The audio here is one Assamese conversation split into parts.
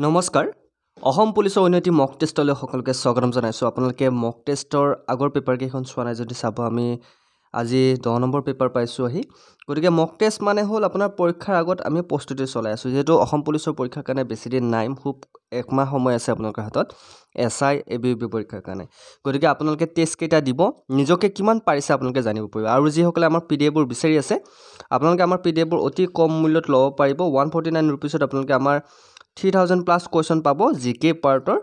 নমস্কাৰ অসম পুলিচৰ উন্নতি মক টেষ্টলৈ সকলোকে স্বাগতম জনাইছোঁ আপোনালোকে মক টেষ্টৰ আগৰ পেপাৰ কেইখন চোৱা নাই যদি চাব আমি আজি 10 নম্বৰ পেপাৰ পাইছোঁ আহি গতিকে মক টেষ্ট মানে হ'ল আপোনাৰ পৰীক্ষাৰ আগত আমি প্ৰস্তুতি চলাই আছোঁ যেহেতু অসম পুলিচৰ পৰীক্ষাৰ কাৰণে বেছি দিন নাই খুব একমাহ সময় আছে আপোনালোকৰ হাতত এসআই এবিবি পৰীক্ষাৰ কাৰণে গতিকে আপোনালোকে টেষ্ট কেইটা দিব নিজকে কিমান পাৰিছে আপোনালোকে জানিব পাৰিব আৰু যিসকলে আমাৰ পিডিএফবোৰ বিচাৰি আছে আপোনালোকে আমাৰ পিডিএফবোৰ অতি কম মূল্যত ল'ব পাৰিব 149 ৰুপিছত আপোনালোকে আমাৰ 3000 প্লাস কোয়েশ্চন পাব জিকে পাৰ্টৰ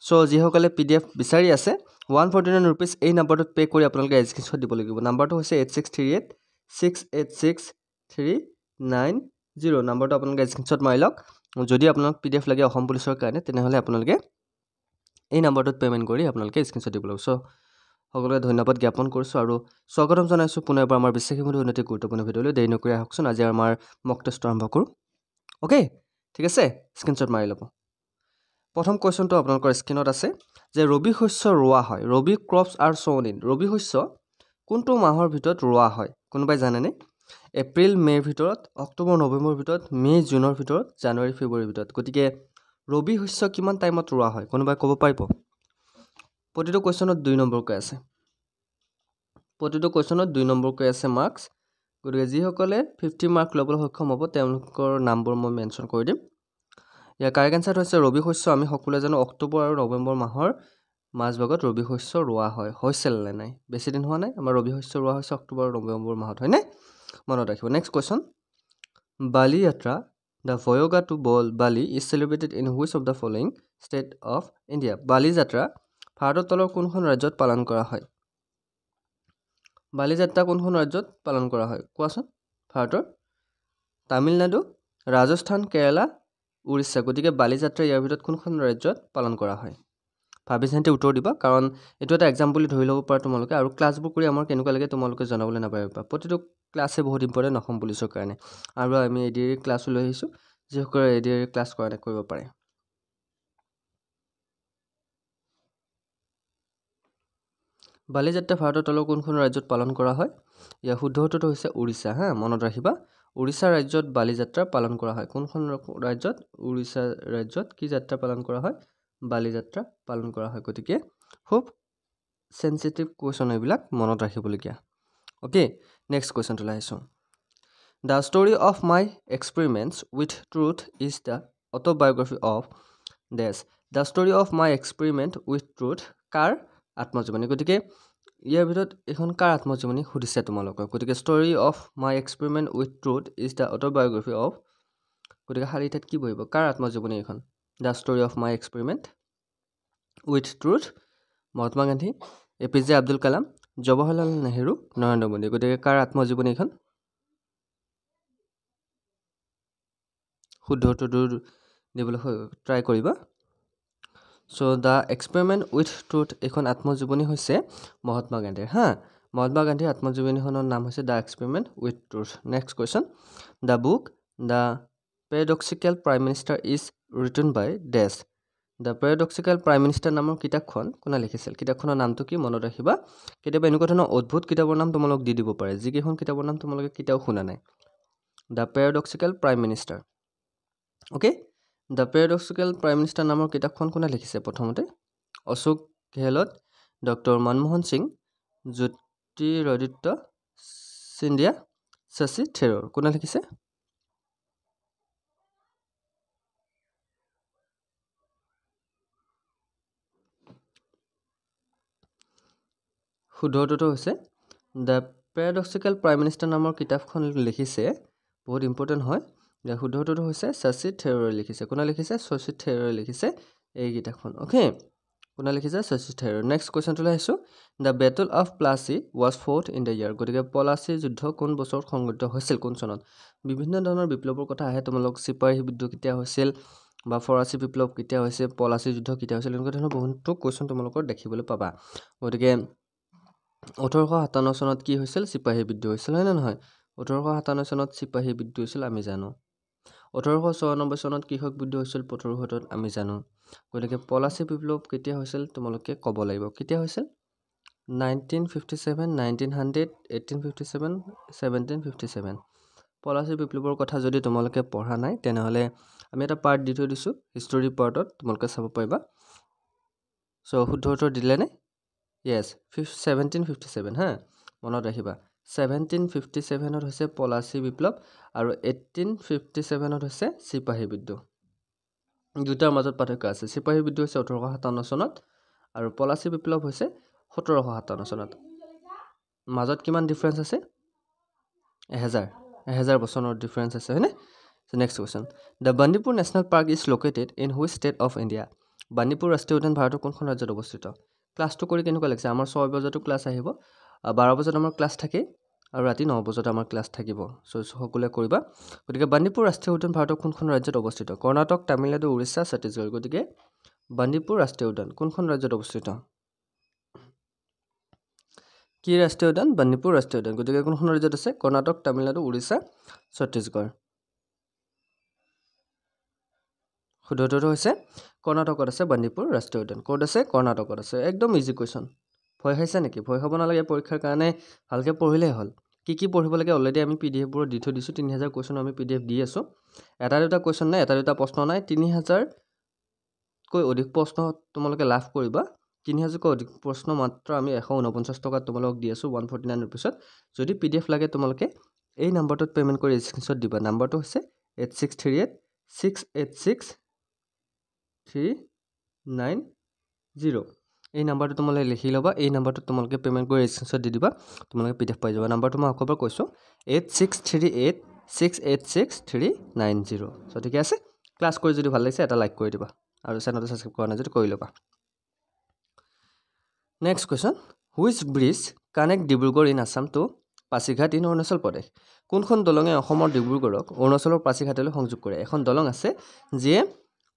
সো যিসকলে পিডিএফ বিচাৰি আছে 149 ৰুপিস এই নম্বৰটোত পে কৰি আপোনালোকে স্ক্ৰিনশ্বট দিব লাগিব নম্বৰটো হৈছে 8638686390 নম্বৰটো আপোনালোকে স্ক্ৰিনশ্বট মাৰি লওক যদি আপোনালোক পিডিএফ লাগে অসম পুলিচৰ কাৰণে তেনেহলে আপোনালোকে এই নম্বৰটোত পেমেন্ট কৰি আপোনালোকে স্ক্ৰিনশ্বট দিব লাগিব সো সকলোকে ধন্যবাদ জ্ঞাপন কৰিছো আৰু স্বাগতম জনাইছো পুনৰবাৰ আমাৰ বিশ্বাসীমূলক উন্নতি গুৰুত্বপূৰ্ণ ভিডিঅলৈ দেৰি নকৰি আহকচোন আজি আমাৰ মক টেষ্ট আৰম্ভ কৰো ওকে ঠিক আছে স্ক্ৰিনশ্বট মাৰি লব প্ৰথম কোৱেশ্চনটো আপোনালোকৰ স্ক্ৰিনত আছে যে ৰবি শস্য ৰোৱা হয় ৰবি ক্ৰপছ আৰ সোwn ইন ৰবি শস্য কোনটো মাহৰ ভিতৰত ৰোৱা হয় কোনোবাই জানেনে এপ্ৰিল মেৰ ভিতৰত অক্টোবৰ নৱেম্বৰ ভিতৰত মে জুনৰ ভিতৰত জানুৱাৰী ফেব্ৰুৱাৰীৰ ভিতৰত গতিকে ৰবি শস্য কিমান টাইমত ৰোৱা হয় কোনোবাই ক'ব পাৰিব প্ৰতিটো কোৱেশ্চনত 2 নম্বৰ কৈ আছে প্ৰতিটো কোৱেশ্চনত 2 নম্বৰ কৈ আছে মাৰ্কস গতিকে যিসকলে 50 মাৰ্ক ল'বলৈ সক্ষম হ'ব তেওঁলোকৰ নামবোৰ মই মেনশ্যন কৰি দিম ইয়াৰ কাৰেক্ট আনসাৰ হৈছে ৰবি শস্য আমি সকলোৱে জানো অক্টোবৰ আৰু নৱেম্বৰ মাহৰ মাজভাগত ৰবি শস্য ৰোৱা হয় হৈছিল নে নাই বেছি দিন হোৱা নাই আমাৰ ৰবি শস্য ৰোৱা হৈছে অক্টোবৰ আৰু নৱেম্বৰ মাহত হয় নে মনত ৰাখিব নেক্সট কোৱেশ্চন বালি যাত্ৰা The Voyage to Bali is celebrated in which of the following state of India? বালি যাত্ৰা ভাৰতৰ তলৰ কোনখন ৰাজ্যত পালন কৰা হয় বালি যাত্ৰা কোনখন ৰাজ্যত পালন কৰা হয় কোৱাচোন ভাৰতৰ তামিলনাডু ৰাজস্থান কেৰালা উৰিষ্যা গতিকে বালি যাত্ৰা ইয়াৰ ভিতৰত কোনখন ৰাজ্যত পালন কৰা হয় ভাবি চিন্তি উত্তৰ দিবা কাৰণ এটো এটা এক্সাম বুলি ধৰি ল'ব পাৰা তোমালোকে আৰু ক্লাছবোৰ কৰি আমাৰ কেনেকুৱা লাগে তোমালোকে জনাবলৈ নাপাৰিবা প্ৰতিটো ক্লাছে বহুত ইম্পৰ্টেন্ট অসম পুলিচৰ কাৰণে আৰু আমি এডিআৰ ক্লাছ লৈ আহিছো যিসকলে এডিআৰ ক্লাছ কৰা কৰিব পাৰে বালি যাত্ৰা ভাৰতৰ তলৰ কোনখন ৰাজ্যত পালন কৰা হয় ইয়াৰ শুদ্ধ উত্তৰটো হৈছে উৰিষ্যা হা মনত ৰাখিবা উৰিষ্যা ৰাজ্যত বালি যাত্ৰা পালন কৰা হয় কোনখন ৰাজ্যত উৰিষ্যা ৰাজ্যত কি যাত্ৰা পালন কৰা হয় বালি যাত্ৰা পালন কৰা হয় গতিকে খুব সেনসিটিভ কোৱেশ্চন এইবিলাক মনত ৰাখিবলগীয়া ওকে নেক্সট কোৱেশ্চন টো লাইছো The story of my experiments with truth is the autobiography of this The story of my experiment with truth কাৰ আত্মজীৱনী গতিকে ইয়াৰ ভিতৰত এখন কাৰ আত্মজীৱনী সুধিছে তোমালোকক গতিকে story of my experiment with truth is the autobiography of গতিকে হাৰিঠাত কি বহিব কাৰ আত্মজীৱনী এখন The story of my experiment with truth Mahatma Gandhi APJ Abdul Kalam Jawaharlal Nehru Narendra Modi গতিকে কাৰ আত্মজীৱনী এখন শুদ্ধ উত্তৰটো দিবলৈ ট্ৰাই কৰিবা So the experiment with truth এখন আত্মজীৱনী হৈছে মহাত্মা গান্ধীৰ হা মহাত্মা গান্ধীৰ আত্মজীৱনীখনৰ নাম হৈছে The Experiment with Truth Next question The book The Paradoxical Prime Minister is written by Dash The Paradoxical Prime Minister নামৰ কিতাপখন কোনে লিখিছিল কিতাপখনৰ নামটো কি মনত ৰাখিবা কেতিয়াবা এনেকুৱা ধৰণৰ অদ্ভুত কিতাপৰ নাম তোমালোক দি দিব পাৰে যিকেইখন কিতাপৰ নাম তোমালোকে কিতাও শুনা নাই The Paradoxical Prime Minister Okay The Paradoxical Prime Minister নামৰ কিতাপখন কোনে লিখিছে প্ৰথমতে অশোক গেহলট ডক্টৰ মনমোহন সিং জ্যোতিৰাদিত্য সিন্ধিয়া শশী থেৰুৰ কোনে লিখিছে শুদ্ধ উত্তৰটো হৈছে The Paradoxical Prime Minister নামৰ কিতাপখন লিখিছে বহুত ইম্পৰ্টেন্ট হয় ইয়াৰ শুদ্ধ উত্তৰটো হৈছে শশী থেৰুৰে লিখিছে কোনে লিখিছে শশী থেৰুৰে লিখিছে এই কিতাপখন ওকে কোনে লিখিছে শশী থেৰুৰ নেক্সট কোৱেশ্চন টো লাইছো The Battle of Plassey was fought in the year গতিকে পলাচী যুদ্ধ কোন বছৰত সংঘটিত হৈছিল কোন চনত বিভিন্ন ধৰণৰ বিপ্লৱৰ কথা আহে তোমালোক সিপাহী বিদ্ৰোহ কেতিয়া হৈছিল বা ফৰাচী বিপ্লৱ কেতিয়া হৈছিল পলাচী যুদ্ধ কেতিয়া হৈছিল এনেকুৱা ধৰণৰ বহুতো কোৱেশ্চন তোমালোকৰ দেখিবলৈ পাবা গতিকে 1857 চনত কি হৈছিল সিপাহী বিদ্ৰোহ হৈছিল হয় না নহয় 1857 চনত সিপাহী বিদ্ৰোহ হৈছিল আমি জানো 1894 চনত কৃষক বিদ্ৰোহ হৈছিল পথৰুঘাটত আমি জানো গতিকে পলাচী বিপ্লৱ কেতিয়া হৈছিল তোমালোকে ক'ব লাগিব কেতিয়া হৈছিল 1957 1900 1857 1757 পলাচী বিপ্লৱৰ কথা যদি তোমালোকে পঢ়া নাই তেনেহ'লে আমি এটা পাৰ্ট দি থৈ দিছোঁ হিষ্টৰী পাৰ্টত তোমালোকে চাব পাৰিবা চ' শুদ্ধ উত্তৰ দিলেনে য়েছ 1757 হা মনত ৰাখিবা 1757ত হৈছে পলাচী বিপ্লৱ আৰু 1857ত হৈছে চিপাহী বিদ্ৰোহ দুটাৰ মাজত পাৰ্থক্য আছে চিপাহী বিদ্ৰোহ হৈছে 1857 চনত আৰু পলাচী বিপ্লৱ হৈছে 1757 চনত মাজত কিমান ডিফাৰেন্স আছে 1000 বছৰৰ ডিফাৰেন্স আছে হয়নে so next question the Bandipur national park is located in which state of India Bandipur ৰাষ্ট্ৰীয় উদ্যান ভাৰতৰ কোনখন ৰাজ্যত অৱস্থিত ক্লাছটো কৰি কেনেকুৱা লাগিছে আমাৰ 6 বজাতো ক্লাছ আহিব 12 বজাত আমাৰ ক্লাছ থাকে আৰু ৰাতি 9 বজাত আমাৰ ক্লাছ থাকিব সো সকলোৱে কৰিবা গতিকে বান্দিপুৰ ৰাষ্ট্ৰীয় উদ্যান ভাৰতৰ কোনখন ৰাজ্যত অৱস্থিত কৰ্ণাটক তামিলনাডু উৰিষ্যা ছত্তীশগড় গতিকে বান্দিপুৰ ৰাষ্ট্ৰীয় উদ্যান কোনখন ৰাজ্যত অৱস্থিত কি ৰাষ্ট্ৰীয় উদ্যান বান্দিপুৰ ৰাষ্ট্ৰীয় উদ্যান গতিকে কোনখন ৰাজ্যত আছে কৰ্ণাটক তামিলনাডু উৰিষ্যা ছত্তীশগড় শুদ্ধ উত্তৰ হৈছে কৰ্ণাটকত আছে বান্দিপুৰ ৰাষ্ট্ৰীয় উদ্যান ক'ত আছে কৰ্ণাটকত আছে একদম ইজি কোৱেশ্চন ভয় খাইছা নেকি ভয় খাব নালাগে পৰীক্ষাৰ কাৰণে ভালকৈ পঢ়িলেই হ'ল কি পঢ়িব লাগে অলৰেডি আমি PDF বোৰ দি থৈ দিছোঁ 3000 কোৱেশ্চন আমি PDF দি আছোঁ এটা দুটা কোৱেশ্চন নাই এটা দুটা প্ৰশ্ন নাই 3000 কৈ অধিক প্ৰশ্ন তোমালোকে লাভ কৰিবা 3000 কৈ অধিক প্ৰশ্ন মাত্ৰ আমি 149 টকাত তোমালোকক দি আছোঁ 149 ৰুপিছত যদি PDF লাগে তোমালোকে এই নম্বৰটোত পেমেন্ট কৰি স্ক্ৰিনশ্বট দিবা নম্বৰটো হৈছে 8638686390 এই নম্বৰটো তোমালোকে লিখি ল'বা এই নম্বৰটোত তোমালোকে পেমেন্ট কৰি স্ক্ৰিনশ্বট দি দিবা তোমালোকে PDF পাই যাবা নম্বৰটো মই আকৌ এবাৰ কৈছোঁ 8638686390 সো ঠিক আছে ক্লাছ কৰি যদি ভাল লাগিছে এটা লাইক কৰি দিবা আৰু চেনেলটো সাবস্ক্ৰাইব কৰা নাই যদি কৰি ল'বা next question which bridge connect Dibrugarh in Assam to Pasighat in Arunachal Pradesh কোনখন দলঙে অসমৰ ডিব্ৰুগড়ক অৰুণাচলৰ পাছিঘাটলৈ সংযোগ কৰে এখন দলং আছে যিয়ে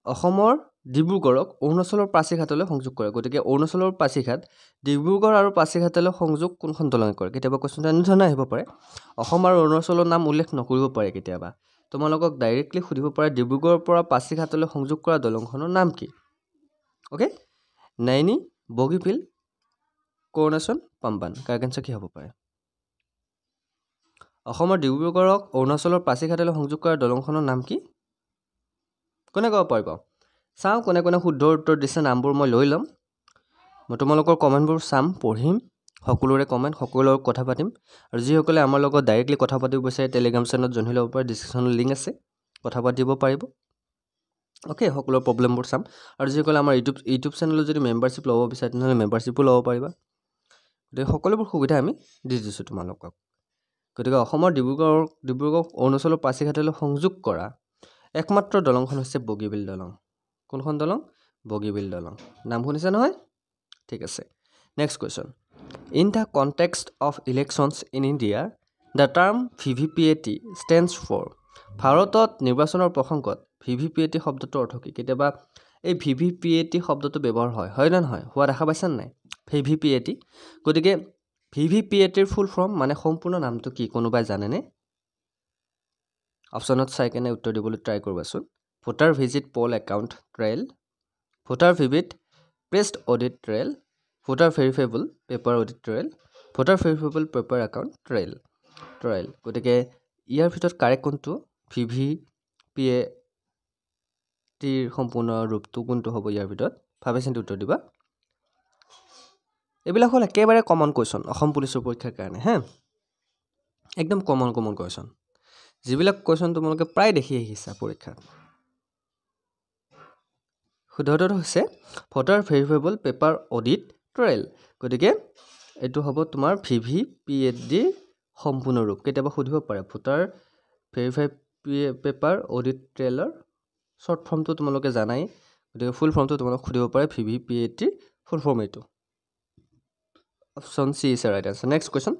অসমৰ ডিব্ৰুগড়ক অৰুণাচলৰ পাছিঘাটলৈ সংযোগ কৰে গতিকে অৰুণাচলৰ পাছিঘাট ডিব্ৰুগড় আৰু পাছিঘাটলৈ সংযোগ কোনখন দলঙে কৰে কেতিয়াবা কোৱেশ্চনটো এনেধৰণে আহিব পাৰে অসম আৰু অৰুণাচলৰ নাম উল্লেখ নকৰিব পাৰে কেতিয়াবা তোমালোকক ডাইৰেক্টলি সুধিব পাৰে ডিব্ৰুগড়ৰ পৰা পাছিঘাটলৈ সংযোগ কৰা দলংখনৰ নাম কি okay Naini Bogibeel coronation Pamban correct answer কি হ'ব পাৰে অসমৰ ডিব্ৰুগড়ক অৰুণাচলৰ পাছিঘাটলৈ সংযোগ কৰা দলংখনৰ নাম কি কোনে ক'ব পাৰিব চাওঁ কোনে কোনে শুদ্ধ উত্তৰ দিছে নামবোৰ মই লৈ ল'ম মই তোমালোকৰ কমেণ্টবোৰ চাম পঢ়িম সকলোৰে কমেণ্ট সকলোৰে কথা পাতিম আৰু যিসকলে আমাৰ লগত ডাইৰেক্টলি কথা পাতিব বিচাৰে টেলিগ্ৰাম চেনেলত জইন হৈ ল'ব পাৰে ডিছক্ৰিপশ্যনত লিংক আছে কথা পাতিব পাৰিব ওকে সকলোৰে প্ৰব্লেমবোৰ চাম আৰু যিসকলে আমাৰ ইউটিউব চেনেলত যদি মেম্বাৰশ্বিপ ল'ব বিচাৰে তেনেহ'লে মেম্বাৰশ্বিপো ল'ব পাৰিবা গতিকে সকলোবোৰ সুবিধা আমি দি দিছোঁ তোমালোকক গতিকে অসমৰ ডিব্ৰুগড় অৰুণাচলৰ পাছিঘাটলৈ সংযোগ কৰা একমাত্ৰ দলংখন হৈছে বগীবিল দলং কোনখন দলং বগীবিল দলং নাম শুনিছে নহয় ঠিক আছে next question in the context of elections in India the term VVPAT stands for ভাৰতত নিৰ্বাচনৰ প্ৰসংগত VVPAT শব্দটোৰ অৰ্থ কি কেতিয়াবা এই VVPAT শব্দটো ব্যৱহাৰ হয় নে নহয় হোৱা দেখা পাইছানে নাই VVPAT গতিকে VVPATৰ ফুল ফৰ্ম মানে সম্পূৰ্ণ নামটো কি কোনোবাই জানেনে অপশ্যনত চাই কেনে উত্তৰ দিবলৈ ট্ৰাই কৰিবাচোন voter visit poll account trial voter visit pressed audit trial voter verifiable paper audit trial voter verifiable paper account trial গতিকে ইয়াৰ ভিতৰত কাৰেক্ট কোনটো VVPATৰ সম্পূৰ্ণ ৰূপটো কোনটো হ'ব ইয়াৰ ভিতৰত ভাবি চিন্তি উত্তৰ দিবা এইবিলাক হ'ল একেবাৰে কমন কুৱেশ্যন অসম পুলিচৰ পৰীক্ষাৰ কাৰণে হে একদম কমন কুৱেশ্যন যিবিলাক কুৱেশ্যন তোমালোকে প্ৰায় দেখি আহিছা পৰীক্ষাত শুদ্ধ উত্তৰ হৈছে voter verifiable paper audit trial গতিকে এইটো হ'ব তোমাৰ VVPAT সম্পূৰ্ণ ৰূপ কেতিয়াবা সুধিব পাৰে ভোটাৰ ভেৰিফাই পেপাৰ অডিট ট্ৰায়েলৰ শ্বৰ্ট ফৰ্মটো তোমালোকে জানাই গতিকে ফুল ফৰ্মটো তোমালোক সুধিব পাৰে VVPAT ফুল ফৰ্ম এইটো option C is right answer next question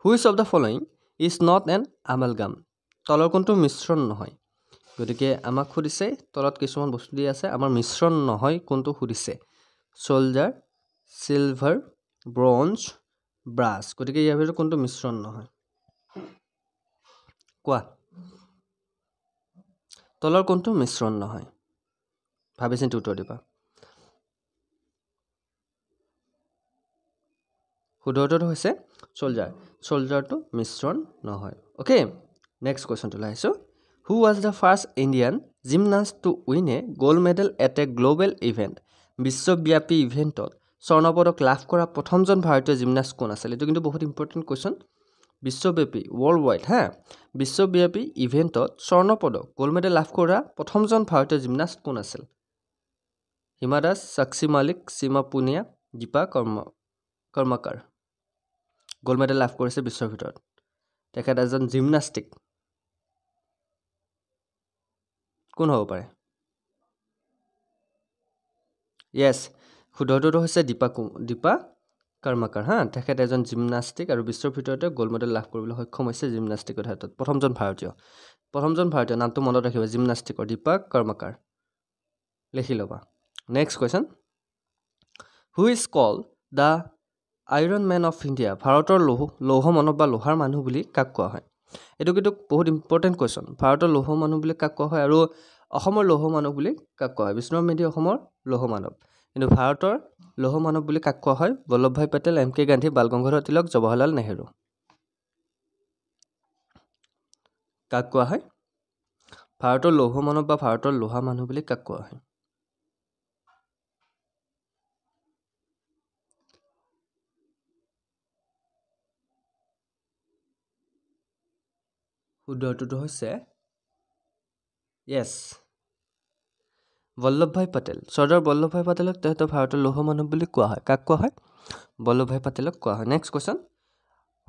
which of the following is not an amalgam তলৰ কোনটো মিশ্ৰণ নহয় গতিকে আমাক সুধিছে তলত কিছুমান বস্তু দি আছে আমাৰ মিশ্ৰণ নহয় কোনটো সুধিছে সোলজাৰ সিলভাৰ ব্ৰঞ্জ ব্ৰাছ গতিকে ইয়াৰ ভিতৰত কোনটো মিশ্ৰণ নহয় কোৱা তলৰ কোনটো মিশ্ৰণ নহয় ভাবি চিন্তি উত্তৰ দিবা শুদ্ধ উত্তৰটো হৈছে সোলজাৰটো মিশ্ৰণ নহয় অ'কে নেক্সট কুৱেশ্যনটো লাইছোঁ who was the first Indian gymnast to win a gold medal at a global event বিশ্বব্যাপী ইভেণ্টত স্বৰ্ণ পদক লাভ কৰা প্ৰথমজন ভাৰতীয় জিমনাষ্ট কোন আছিল এইটো কিন্তু বহুত ইম্পৰ্টেণ্ট কুৱেশ্যন বিশ্বব্যাপী ৱৰ্ল্ড ৱাইড হা বিশ্বব্যাপী ইভেণ্টত স্বৰ্ণ পদক গ'ল্ড মেডেল লাভ কৰা প্ৰথমজন ভাৰতীয় জিমনাষ্ট কোন আছিল হিমা দাস সাক্ষী মালিক সীমা পুনিয়া দীপা কৰ্মকাৰ গ'ল্ড মেডেল লাভ কৰিছে বিশ্বৰ ভিতৰত তেখেত এজন জিমনাষ্টিক কোন হ'ব পাৰে য়েছ শুদ্ধটোতো হৈছে দীপা কৰ্মকাৰ হা তেখেত এজন জিমনাষ্টিক আৰু বিশ্বৰ ভিতৰতে গ'ল্ড মেডেল লাভ কৰিবলৈ সক্ষম হৈছে জিমনাষ্টিকৰ ক্ষেত্ৰত প্ৰথমজন ভাৰতীয় নামটো মনত ৰাখিব জিমনাষ্টিকৰ দীপা কৰ্মকাৰ লিখি ল'বা next question who is call the iron man of India ভাৰতৰ লৌহ মানৱ বা লোহাৰ মানুহ বুলি কাক কোৱা হয় এইটো কিন্তু বহুত ইম্পৰ্টেণ্ট কুৱেশ্যন ভাৰতৰ লৌহ মানুহ বুলি কাক কোৱা হয় আৰু অসমৰ লৌহ মানৱ বুলি কাক কোৱা হয় বিষ্ণুৰাম মেধি অসমৰ লৌহ মানৱ কিন্তু ভাৰতৰ লৌহ মানৱ বুলি কাক কোৱা হয় বল্লভভাই পেটেল এম কে গান্ধী বাল গংগাধৰ তিলক জৱাহৰলাল নেহেৰু কাক কোৱা হয় ভাৰতৰ লৌহ মানৱ বা ভাৰতৰ লোহা মানুহ বুলি কাক কোৱা হয় শুদ্ধটোতো হৈছে য়েছ বল্লভভাই পেটেল চৰ্দাৰ বল্লভভাই পেটেলক তেখেতৰ ভাৰতৰ লৌহ মানৱ বুলি কোৱা হয় কাক কোৱা হয় বল্লভভাই পেটেলক কোৱা হয় next question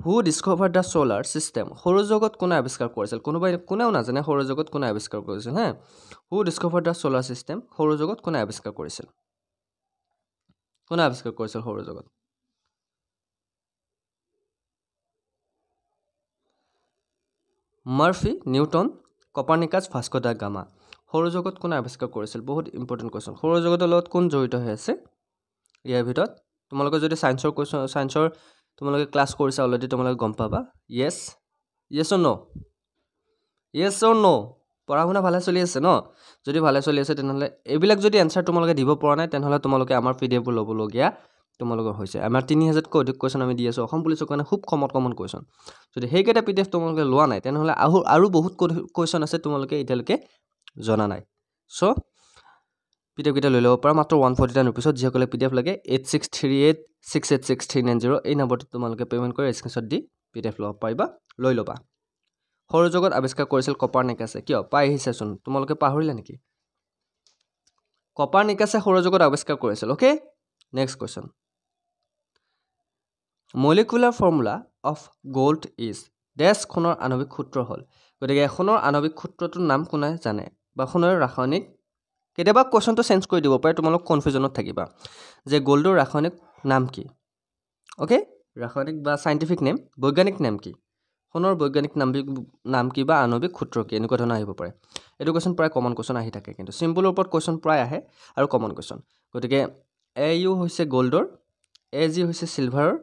who discover the solar system সৌৰজগত কোনে আৱিষ্কাৰ কৰিছিল কোনেও নাজানে সৌৰজগত কোনে আৱিষ্কাৰ কৰিছিল হা who discover the solar system সৌৰজগত কোনে আৱিষ্কাৰ কৰিছিল সৌৰজগত Murphy Newton Copernicus Vasco da Gama সৌৰজগত কোনে আৱিষ্কাৰ কৰিছিল বহুত ইম্পৰ্টেণ্ট কুৱেশ্যন সৌৰজগতৰ লগত কোন জড়িত হৈ আছে ইয়াৰ ভিতৰত তোমালোকে যদি ছায়েন্সৰ তোমালোকে ক্লাছ কৰিছা অলৰেডি তোমালোকে গম পাবা য়েছ অৰ ন' পঢ়া শুনা ভালে চলি আছে ন যদি ভালে চলি আছে তেনেহ'লে এইবিলাক যদি এনচাৰ তোমালোকে দিব পৰা নাই তেনেহ'লে তোমালোকে আমাৰ পিডিএফবোৰ ল'বলগীয়া তোমালোকৰ হৈছে আমাৰ 3000তকৈ অধিক কুৱেশ্যন আমি দি আছোঁ অসম পুলিচৰ কাৰণে খুব কমন কুৱেশ্যন যদি সেইকেইটা পিডিএফ তোমালোকে লোৱা নাই তেনেহ'লে আৰু বহুত কুৱেশ্যন আছে তোমালোকে এতিয়ালৈকে জনা নাই চ' পিডিএফ কেইটা লৈ ল'ব পাৰা মাত্ৰ 149 ৰুপিছত যিসকলে পিডিএফ লাগে 8638686390 এই নম্বৰটোত তোমালোকে পে'মেণ্ট কৰি স্ক্ৰীনশ্বট দি পিডিএফ ল'ব পাৰিবা লৈ ল'বা সৌৰজগত আৱিষ্কাৰ কৰিছিল কপাৰ্নিকাছে কিয় পাই আহিছেচোন তোমালোকে পাহৰিলা নেকি কপাৰ্নিকাছে সৌৰজগত আৱিষ্কাৰ কৰিছিল okay next question molecular formula of gold is সোণৰ আণৱিক সূত্ৰ হ'ল গতিকে সোণৰ আণৱিক সূত্ৰটোৰ নাম কোনে জানে বা সোণৰ ৰাসায়নিক কেতিয়াবা কুৱেশ্যনটো চেঞ্জ কৰি দিব পাৰে তোমালোক কনফিউজনত থাকিবা যে গ'ল্ডৰ ৰাসায়নিক নাম কি অ'কে ৰাসায়নিক বা চাইণ্টিফিক নেম বৈজ্ঞানিক নাম কি সোণৰ বৈজ্ঞানিক নাম কি বা আণৱিক সূত্ৰ কি এনেকুৱা ধৰণৰ আহিব পাৰে এইটো কুৱেশ্যন প্ৰায় কমন কুৱেশ্যন আহি থাকে কিন্তু চিম্পলৰ ওপৰত কুৱেশ্যন প্ৰায় আহে আৰু কমন কুৱেশ্যন গতিকে AU হৈছে গ'ল্ডৰ AG হৈছে চিলভাৰৰ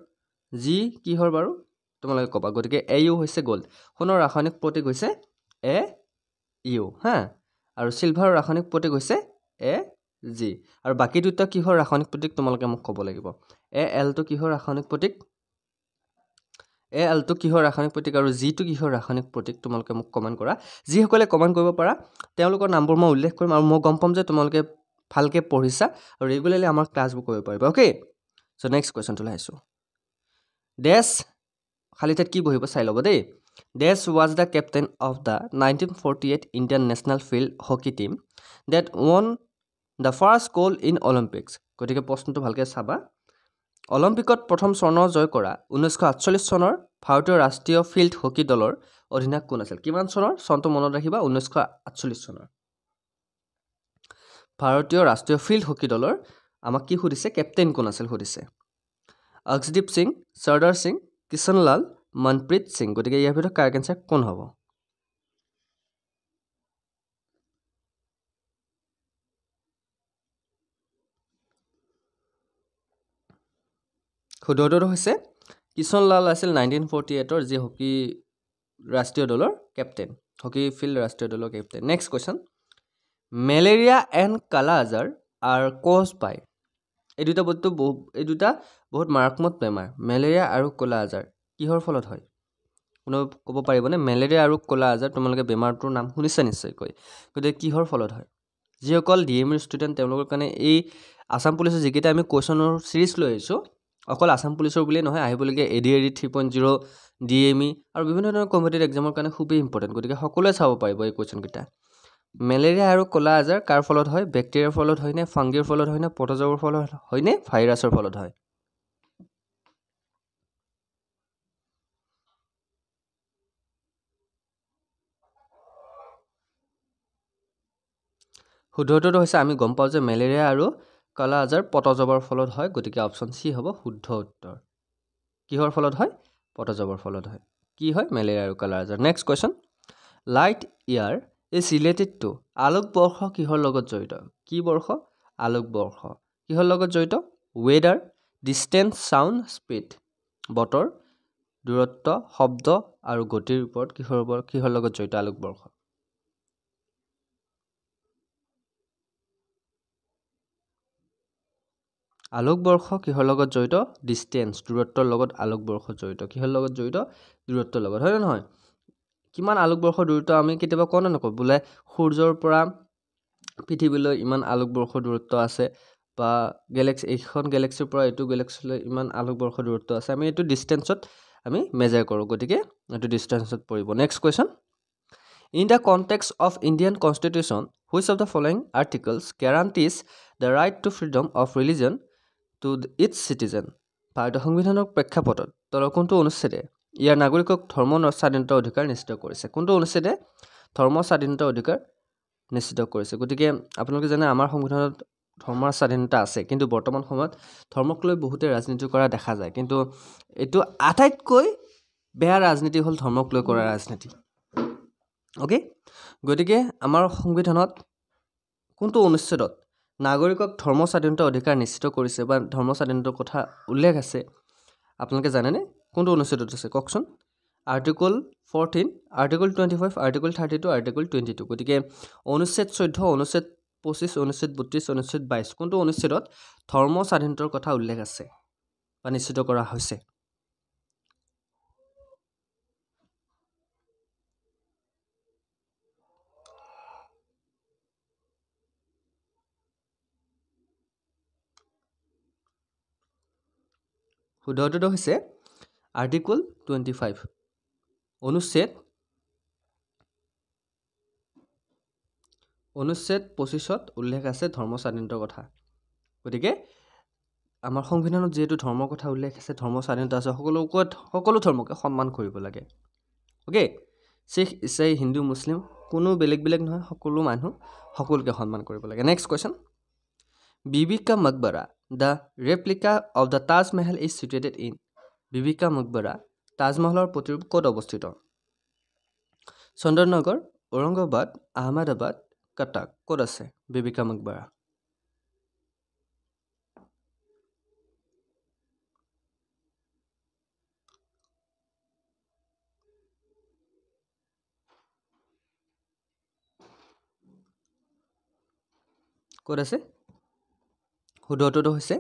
জি কিহৰ বাৰু তোমালোকে ক'বা গতিকে AU হৈছে গ'ল্ড সোণৰ ৰাসায়নিক প্ৰতীক হৈছে AU হা আৰু চিলভাৰৰ ৰাসায়নিক প্ৰতীক হৈছে AG আৰু বাকী দুটা কিহৰ ৰাসায়নিক প্ৰতীক তোমালোকে মোক ক'ব লাগিব AL টো কিহৰ ৰাসায়নিক প্ৰতীক AL টো কিহৰ ৰাসায়নিক প্ৰতীক আৰু G টো কিহৰ ৰাসায়নিক প্ৰতীক তোমালোকে মোক কমেণ্ট কৰা যিসকলে কমেণ্ট কৰিব পাৰা তেওঁলোকৰ নামবোৰ মই উল্লেখ কৰিম আৰু মই গম পাম যে তোমালোকে ভালকৈ পঢ়িছা আৰু ৰেগুলাৰলি আমাৰ ক্লাছবোৰ কৰিব পাৰিবা অ'কে চ' নেক্সট কুৱেশ্যনটো লাইছোঁ খালি তাত কি বহিব চাই ল'ব দেই was the captain of the 1948 Indian national field hockey team that won the first gold in Olympics গতিকে প্ৰশ্নটো ভালকৈ চাবা অলিম্পিকত প্ৰথম স্বৰ্ণ জয় কৰা 1948 চনৰ ভাৰতীয় ৰাষ্ট্ৰীয় ফিল্ড হকী দলৰ অধিনায়ক কোন আছিল কিমান চনৰ চনটো মনত ৰাখিবা 1948 চনৰ ভাৰতীয় ৰাষ্ট্ৰীয় ফিল্ড হকী দলৰ আমাক কি সুধিছে কেপ্টেইন কোন আছিল সুধিছে অৰ্শদীপ সিং সৰ্দাৰ সিং কিষণলাল মনপ্ৰীত সিং গতিকে ইয়াৰ ভিতৰত কাৰেক্ট এনচাৰ কোন হ'ব শুদ্ধটো হৈছে কিষণলাল আছিল 1948 যি হকী ৰাষ্ট্ৰীয় দলৰ কেপ্টেইন হকী ফিল্ড ৰাষ্ট্ৰীয় দলৰ captain next question malaria and কালা আজাৰ আৰ কজ বাই এই দুটা বহুত মাৰাত্মক বেমাৰ মেলেৰিয়া আৰু কলা আজাৰ কিহৰ ফলত হয় কোনোবাই ক'ব পাৰিবনে মেলেৰিয়া আৰু ক'লা আজাৰ তোমালোকে বেমাৰটোৰ নাম শুনিছা নিশ্চয়কৈ গতিকে কিহৰ ফলত হয় যিসকল DME ষ্টুডেণ্ট তেওঁলোকৰ কাৰণে এই আসাম পুলিচৰ যিকেইটা আমি কুৱেশ্যনৰ চিৰিজ লৈ আহিছোঁ অকল আসাম পুলিচৰ বুলিয়ে নহয় আহিবলগীয়া ADAD 3.0 DME আৰু বিভিন্ন ধৰণৰ কম্পিটিটিভ এক্সামৰ কাৰণে খুবেই ইম্পৰ্টেণ্ট গতিকে সকলোৱে চাব পাৰিব এই কুৱেশ্যনকেইটা মেলেৰিয়া আৰু ক'লা আজাৰ কাৰ ফলত হয় বেক্টেৰিয়াৰ ফলত হয়নে ফাংগিৰ ফলত হয়নে পটজবৰ ফলত হয়নে ভাইৰাছৰ ফলত হয় শুদ্ধ উত্তৰটো হৈছে আমি গম পাওঁ যে মেলেৰিয়া আৰু ক'লা আজাৰ পটজবৰ ফলত হয় গতিকে অপশ্যন চি হ'ব শুদ্ধ উত্তৰ কিহৰ ফলত হয় পটজবৰ ফলত হয় কি হয় মেলেৰিয়া আৰু kala azar next question light year is related to আলোক বৰ্ষ কিহৰ লগত জড়িত কি বৰ্ষ আলোক বৰ্ষ কিহৰ লগত জড়িত ৱেডাৰ ডিষ্টেন্স চাউণ্ড স্পীড বতৰ দূৰত্ব শব্দ আৰু গতিৰ ওপৰত কিহৰ লগত জড়িত আলোক বৰ্ষ আলোকবৰ্ষ কিহৰ লগত জড়িত ডিষ্টেন্স দূৰত্বৰ লগত আলোকবৰ্ষ জড়িত কিহৰ লগত জড়িত দূৰত্বৰ লগত হয় নে নহয় কিমান আলোকবৰ্ষ দূৰত্ব আমি কেতিয়াবা কওঁ নে নকওঁ বোলে সূৰ্যৰ পৰা পৃথিৱীলৈ ইমান আলোকবৰ্ষ দূৰত্ব আছে বা গেলেক্সি এইখন গেলেক্সিৰ পৰা এইটো গেলেক্সিলৈ ইমান আলোকবৰ্ষ দূৰত্ব আছে আমি এইটো ডিষ্টেন্সত আমি মেজাৰ কৰোঁ গতিকে এইটো ডিষ্টেন্সত পৰিব next question in the context of Indian constitution which of the following articles guarantees the right to freedom of religion to its citizen ভাৰতীয় সংবিধানৰ প্ৰেক্ষাপটত তলৰ কোনটো অনুচ্ছেদে ইয়াৰ নাগৰিকক ধৰ্ম স্বাধীনতাৰ অধিকাৰ নিশ্চিত কৰিছে কোনটো অনুচ্ছেদে ধৰ্ম স্বাধীনতাৰ অধিকাৰ নিশ্চিত কৰিছে গতিকে আপোনালোকে জানে আমাৰ সংবিধানত ধৰ্মৰ স্বাধীনতা আছে কিন্তু বৰ্তমান সময়ত ধৰ্মক লৈ বহুতে ৰাজনীতি কৰা দেখা যায় কিন্তু এইটো আটাইতকৈ বেয়া ৰাজনীতি হ'ল ধৰ্মক লৈ কৰা ৰাজনীতি অ'কে গতিকে আমাৰ সংবিধানত কোনটো অনুচ্ছেদত নাগৰিকক ধৰ্ম স্বাধীনতাৰ অধিকাৰ নিশ্চিত কৰিছে বা ধৰ্ম স্বাধীনতাৰ কথা উল্লেখ আছে আপোনালোকে জানেনে কোনটো অনুচ্ছেদত আছে কওকচোন আৰ্টিকল 14 আৰ্টিকল 25 আৰ্টিকল 32 আৰ্টিকল 22 গতিকে অনুচ্ছেদ 14 অনুচ্ছেদ 25 অনুচ্ছেদ 32 অনুচ্ছেদ 22 কোনটো অনুচ্ছেদত ধৰ্ম স্বাধীনতাৰ কথা উল্লেখ আছে বা নিশ্চিত কৰা হৈছে শুদ্ধ উত্তৰটো হৈছে আৰ্টিকল 25 অনুচ্ছেদ 25ত উল্লেখ আছে ধৰ্ম স্বাধীনতাৰ কথা গতিকে আমাৰ সংবিধানত যেহেতু ধৰ্মৰ কথা উল্লেখ আছে ধৰ্ম স্বাধীনতা আছে সকলো ধৰ্মকে সন্মান কৰিব লাগে অ'কে শিখ ইছাই হিন্দু মুছলিম কোনো বেলেগ বেলেগ নহয় সকলো মানুহ সকলোকে সন্মান কৰিব লাগে next question Bibi ka Maqbara the replica of the Taj Mahal is situated in Bibi ka Maqbara তাজমহলৰ প্ৰতিৰূপ ক'ত অৱস্থিত চন্দৰনগৰ ঔৰংগাবাদ আহমেদাবাদ কটক ক'ত আছে বিবি কা মকবৰা ক'ত আছে শুদ্ধ উত্তৰটো হৈছে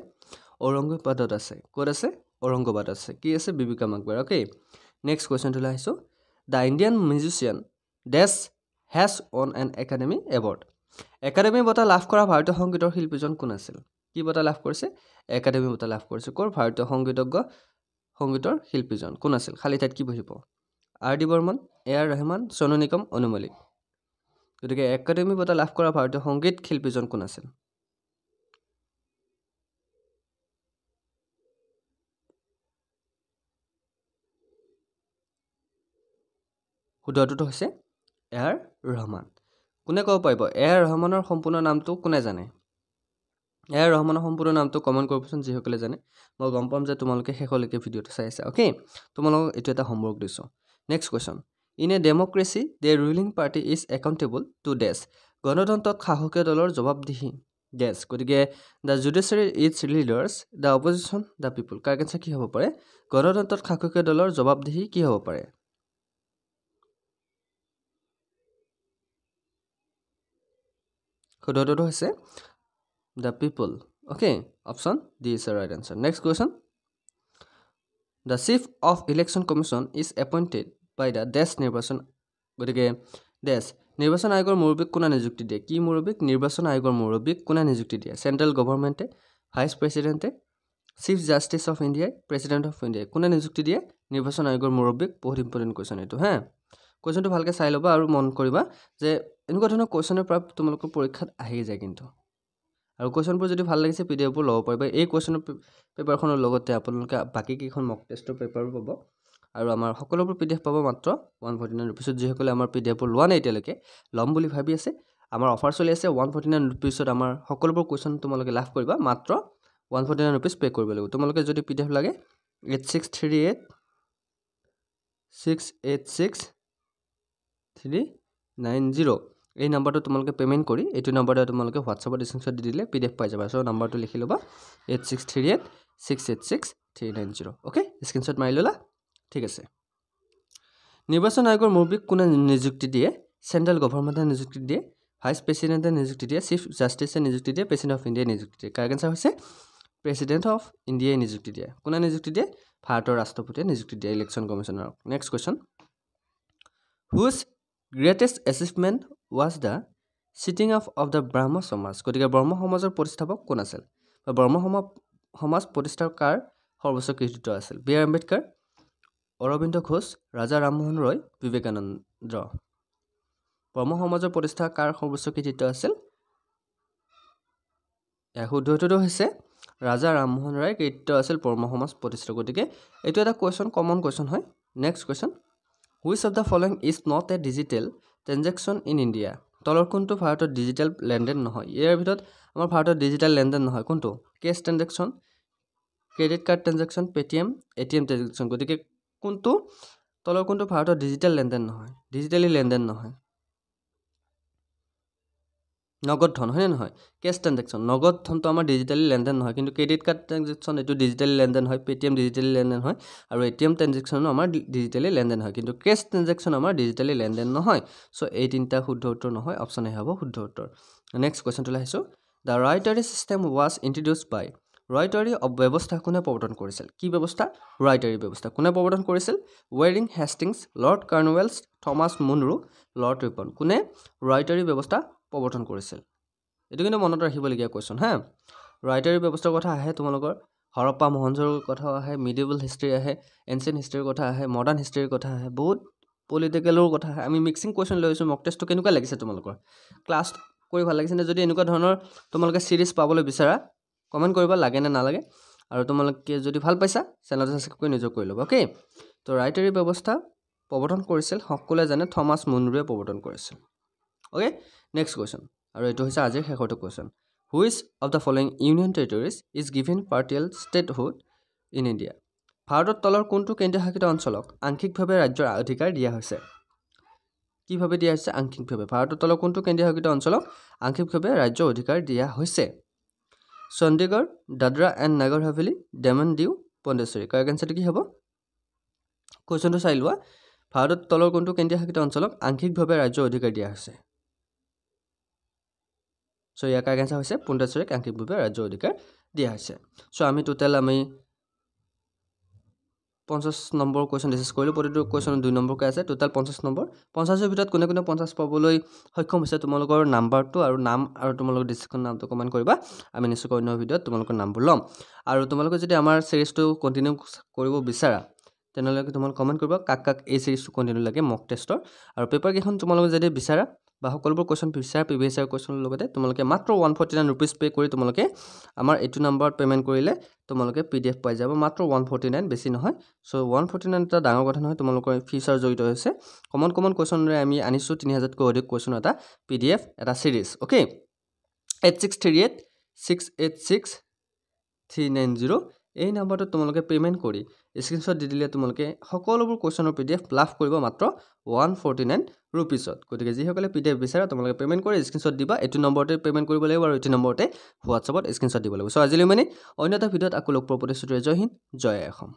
ঔৰংগাবাদত আছে ক'ত আছে ঔৰংগাবাদ আছে কি আছে বিবি কা মকবৰা অ'কে নেক্সট কুৱেশ্যনটোলৈ আহিছোঁ the Indian musician that's has won an academy award academy বঁটা লাভ কৰা ভাৰতীয় সংগীতৰ শিল্পীজন কোন আছিল কি বঁটা লাভ কৰিছে একাডেমি বঁটা লাভ কৰিছে ক'ৰ ভাৰতীয় সংগীতৰ শিল্পীজন কোন আছিল খালী ঠাইত কি বহিব R.D. বৰ্মন A.R. ৰহমান সোনু নিগম অনু মল্লিক গতিকে একাডেমি বঁটা লাভ কৰা ভাৰতীয় সংগীত শিল্পীজন কোন আছিল শুদ্ধ উত্তৰটো হৈছে A.R. ৰহমান কোনে ক'ব পাৰিব A.R. ৰহমানৰ সম্পূৰ্ণ নামটো কোনে জানে A.R. ৰহমানৰ সম্পূৰ্ণ নামটো কমেণ্ট কৰিবচোন যিসকলে জানে মই গম পাম যে তোমালোকে শেষলৈকে ভিডিঅ'টো চাই আছা অ'কে তোমালোকক এইটো এটা হোমৱৰ্ক দিছোঁ next question in a democracy the ruling party is accountable to dash গণতন্ত্ৰত শাসকীয় দলৰ জবাবদিহি ডেছ গতিকে the judiciary its leaders the opposition the people কাৰ কেঞ্চাৰ কি হ'ব পাৰে গণতন্ত্ৰত শাসকীয় দলৰ জবাবদিহি কি হ'ব পাৰে শুদ্ধ উত্তৰটো হৈছে the people okay option D is the right answer next question the chief of election commission is appointed by the dash নিৰ্বাচন গতিকে ডেছ নিৰ্বাচন আয়োগৰ মুৰব্বীক কোনে নিযুক্তি দিয়ে কি মুৰব্বীক নিৰ্বাচন আয়োগৰ মুৰব্বীক কোনে নিযুক্তি দিয়ে চেণ্ট্ৰেল গভৰ্ণমেণ্টে ভাইচ প্ৰেছিডেণ্টে চিফ জাষ্টিছ অফ ইণ্ডিয়াই প্ৰেছিডেণ্ট অফ ইণ্ডিয়াই কোনে নিযুক্তি দিয়ে নিৰ্বাচন আয়োগৰ মুৰব্বীক বহুত ইম্পৰ্টেণ্ট কুৱেশ্যন এইটো হে কুৱেশ্যনটো ভালকৈ চাই ল'বা আৰু মন কৰিবা যে এনেকুৱা ধৰণৰ কুৱেশ্যনৰ পৰা তোমালোকৰ পৰীক্ষাত আহি যায় কিন্তু আৰু কুৱেশ্যনবোৰ যদি ভাল লাগিছে পিডিএফবোৰ ল'ব পাৰিবা এই কুৱেশ্যনৰ পেপাৰখনৰ লগতে আপোনালোকে বাকী কেইখন মক টেষ্টৰ পেপাৰো পাব আৰু আমাৰ সকলোবোৰ পিডিএফ পাব মাত্ৰ 149 ৰুপিছত যিসকলে আমাৰ পিডিএফবোৰ লোৱা নাই এতিয়ালৈকে ল'ম বুলি ভাবি আছে আমাৰ অফাৰ চলি আছে 149 ৰুপিছত আমাৰ সকলোবোৰ কুৱেশ্যন তোমালোকে লাভ কৰিবা মাত্ৰ 149 ৰুপিছ পে' কৰিব লাগিব তোমালোকে যদি পিডিএফ লাগে 8638686390 এই নাম্বাৰটো তোমালোকে পেমেণ্ট কৰি এইটো নাম্বাৰতে তোমালোকে হোৱাটছআপত স্ক্ৰীনশ্বট দি দিলে পিডিএফ পাই যাবা চ' নাম্বাৰটো লিখি ল'বা 8638686390 অ'কে স্ক্ৰীনশ্বট মাৰি ল'লা ঠিক আছে নিৰ্বাচন আয়োগৰ মুৰব্বীক কোনে নিযুক্তি দিয়ে চেণ্ট্ৰেল গভৰ্ণমেণ্টে নিযুক্তি দিয়ে ভাইচ প্ৰেছিডেণ্টে নিযুক্তি দিয়ে চিফ জাষ্টিছে নিযুক্তি দিয়ে প্ৰেছিডেণ্ট অফ ইণ্ডিয়াই নিযুক্তি দিয়ে কাৰেক্ট এনচাৰ হৈছে প্ৰেছিডেণ্ট অফ ইণ্ডিয়াই নিযুক্তি দিয়ে কোনে নিযুক্তি দিয়ে ভাৰতৰ ৰাষ্ট্ৰপতিয়ে নিযুক্তি দিয়ে ইলেকশ্যন কমিশ্যনাৰক next question whose greatest achievement was the setting of the Brahmo Samaj গতিকে ব্ৰহ্ম সমাজৰ প্ৰতিষ্ঠাপক কোন আছিল বা ব্ৰহ্ম সমাজ প্ৰতিষ্ঠাৰ কাৰ সৰ্বোচ্চ কৃতিত্ব আছিল বি আৰ আম্বেদকাৰ অৰবিন্দ ঘোষ ৰাজা ৰামমোহন ৰয় বিবেকানন্দ ব্ৰহ্ম সমাজৰ প্ৰতিষ্ঠা কাৰ সৰ্বোচ্চ কৃতিত্ব আছিল শুদ্ধ উত্তৰটো হৈছে ৰাজা ৰামমোহন ৰায়ৰ কৃতিত্ব আছিল ব্ৰহ্ম সমাজ প্ৰতিষ্ঠা গতিকে এইটো এটা কুৱেশ্যন কমন কুৱেশ্যন হয় next question which of the following is not a digital transaction in India তলৰ কোনটো ভাৰতত ডিজিটেল লেনদেন নহয় ইয়াৰ ভিতৰত আমাৰ ভাৰতত ডিজিটেল লেনদেন নহয় কোনটো cash transaction credit card transaction Paytm ATM transaction গতিকে কোনটো তলৰ কোনটো ভাৰতত ডিজিটেল লেনদেন নহয় ডিজিটেলি লেনদেন নহয় নগদ ধন হয়নে নহয় কেছ ট্ৰেনজেকশ্যন নগদ ধনটো আমাৰ ডিজিটেলি লেনদেন নহয় কিন্তু ক্ৰেডিট কাৰ্ড ট্ৰেনজেকশ্যন এইটো ডিজিটেলি লেনদেন হয় পেটিএম ডিজিটেলি লেনদেন হয় আৰু এটিএম ট্ৰেনজেকশ্যনো আমাৰ ডিজিটেলি লেনদেন হয় কিন্তু কেছ ট্ৰেনজেকশ্যন আমাৰ ডিজিটেলি লেনদেন নহয় চ' এই তিনিটা শুদ্ধ উত্তৰ নহয় অপশ্যন এ হ'ব শুদ্ধ উত্তৰ নেক্সট কুৱেশ্যনটোলৈ আহিছোঁ দ্য ৰাইটাৰী ছিষ্টেম ৱাজ ইণ্ট্ৰডিউচ বাই ৰাইটাৰী ব্যৱস্থা কোনে প্ৰৱৰ্তন কৰিছিল কি ব্যৱস্থা ৰাইটাৰী ব্যৱস্থা কোনে প্ৰৱৰ্তন কৰিছিল Warren Hastings Lord Cornwallis Thomas Munro Lord Ripon কোনে ৰাইটাৰী ব্যৱস্থা প্ৰৱৰ্তন কৰিছিল এইটো কিন্তু মনত ৰাখিবলগীয়া কুৱেশ্যন হা ৰাইটাৰী ব্যৱস্থাৰ কথা আহে তোমালোকৰ হৰপ্পা মহঞ্জোৰ কথা আহে মিডিয়েবল হিষ্ট্ৰী আহে এনচিয়েণ্ট হিষ্ট্ৰীৰ কথা আহে মডাৰ্ণ হিষ্ট্ৰীৰ কথা আহে বহুত পলিটিকেলৰ কথা আহে আমি মিক্সিং কুৱেশ্যন লৈছোঁ মক টেষ্টটো কেনেকুৱা লাগিছে তোমালোকৰ ক্লাছ কৰি ভাল লাগিছে নে যদি এনেকুৱা ধৰণৰ তোমালোকে চিৰিজ পাবলৈ বিচাৰা কমেণ্ট কৰিবা লাগে নে নালাগে আৰু তোমালোকে যদি ভাল পাইছা চেনেলটো ছাবস্ক্ৰাইব কৰি নিজক কৰি ল'বা অ'কে তো ৰাইটাৰী ব্যৱস্থা প্ৰৱৰ্তন কৰিছিল সকলোৱে জানে থমাছ মুনৰোৱে প্ৰৱৰ্তন কৰিছিল অ'কে নেক্সট কুৱেশ্যন আৰু এইটো হৈছে আজিৰ শেষৰটো question which of the following union territories is given partial statehood in India ভাৰতৰ তলৰ কোনটো কেন্দ্ৰীয় শাসিত অঞ্চলক আংশিকভাৱে ৰাজ্যৰ অধিকাৰ দিয়া হৈছে কিভাৱে দিয়া হৈছে আংশিকভাৱে ভাৰতৰ তলৰ কোনটো কেন্দ্ৰীয় শাসিত অঞ্চলক আংশিকভাৱে ৰাজ্যৰ অধিকাৰ দিয়া হৈছে চণ্ডীগড় দাদৰা এণ্ড নাগৰ হাভেলী ডেমন ডিউ পণ্ডিচেৰী কাৰেক্ট এনচাৰটো কি হ'ব কুৱেশ্যনটো চাই লোৱা ভাৰতৰ তলৰ কোনটো কেন্দ্ৰীয় শাসিত অঞ্চলক আংশিকভাৱে ৰাজ্যৰ অধিকাৰ দিয়া হৈছে চ' ইয়াৰ কাৰেক্ট এনচাৰ হৈছে পণ্ডিচেৰীক আংশিকভাৱে ৰাজ্যৰ অধিকাৰ দিয়া হৈছে চ' আমি 50 নম্বৰ কুৱেশ্যন ডিছকাছ কৰিলোঁ প্ৰতিটো কুৱেশ্যনৰ 2 নম্বৰকৈ আছে টোটেল 50 নম্বৰ 50ৰ ভিতৰত কোনে কোনে 50 পাবলৈ সক্ষম হৈছে তোমালোকৰ নাম্বাৰটো আৰু নাম আৰু তোমালোকৰ ডিষ্ট্ৰিক্টৰ নামটো কমেণ্ট কৰিবা আমি নিশ্চয়কৈ অন্য ভিডিঅ'ত তোমালোকৰ নামবোৰ ল'ম আৰু তোমালোকে যদি আমাৰ চিৰিজটো কণ্টিনিউ কৰিব বিচাৰা তেনেহ'লে তোমালোকে কমেণ্ট কৰিবা কাক এই চিৰিজটো কণ্টিনিউ লাগে মক টেষ্টৰ আৰু পেপাৰকেইখন তোমালোকে যদি বিচাৰা বা সকলোবোৰ কুৱেশ্যন বিচাৰা প্ৰিভিয়াছ ইয়াৰ কুৱেশ্যনৰ লগতে তোমালোকে মাত্ৰ 149 ৰুপিজ পে' কৰি তোমালোকে আমাৰ এইটো নাম্বাৰত পে'মেণ্ট কৰিলে তোমালোকে PDF পাই যাব মাত্ৰ 149 বেছি নহয় চ' 149 এটা ডাঙৰ কথা নহয় তোমালোকৰ ফিচাৰ জড়িত হৈছে কমন কুৱেশ্যনৰে আমি আনিছোঁ 3000তকৈ অধিক কুৱেশ্যন এটা PDF এটা চিৰিজ অ'কে 8638686390 এই নাম্বাৰটোত তোমালোকে পে'মেণ্ট কৰি স্ক্ৰীনশ্বট দি দিলে তোমালোকে সকলোবোৰ কুৱেশ্যনৰ PDF লাভ কৰিব মাত্ৰ 149 ৰুপিছত গতিকে যিসকলে PDF বিচাৰা তোমালোকে পে'মেণ্ট কৰি স্ক্ৰীনশ্বট দিবা এইটো নম্বৰতে পে'মেণ্ট কৰিব লাগিব আৰু এইটো নম্বৰতে হোৱাটছআপত স্ক্ৰীনশ্বট দিব লাগিব চ' আজিলৈ মানে অন্য এটা ভিডিঅ'ত আকৌ লগ পোৱাৰ প্ৰতিশ্ৰুতিৰে জয় হিন্দ জয় অসম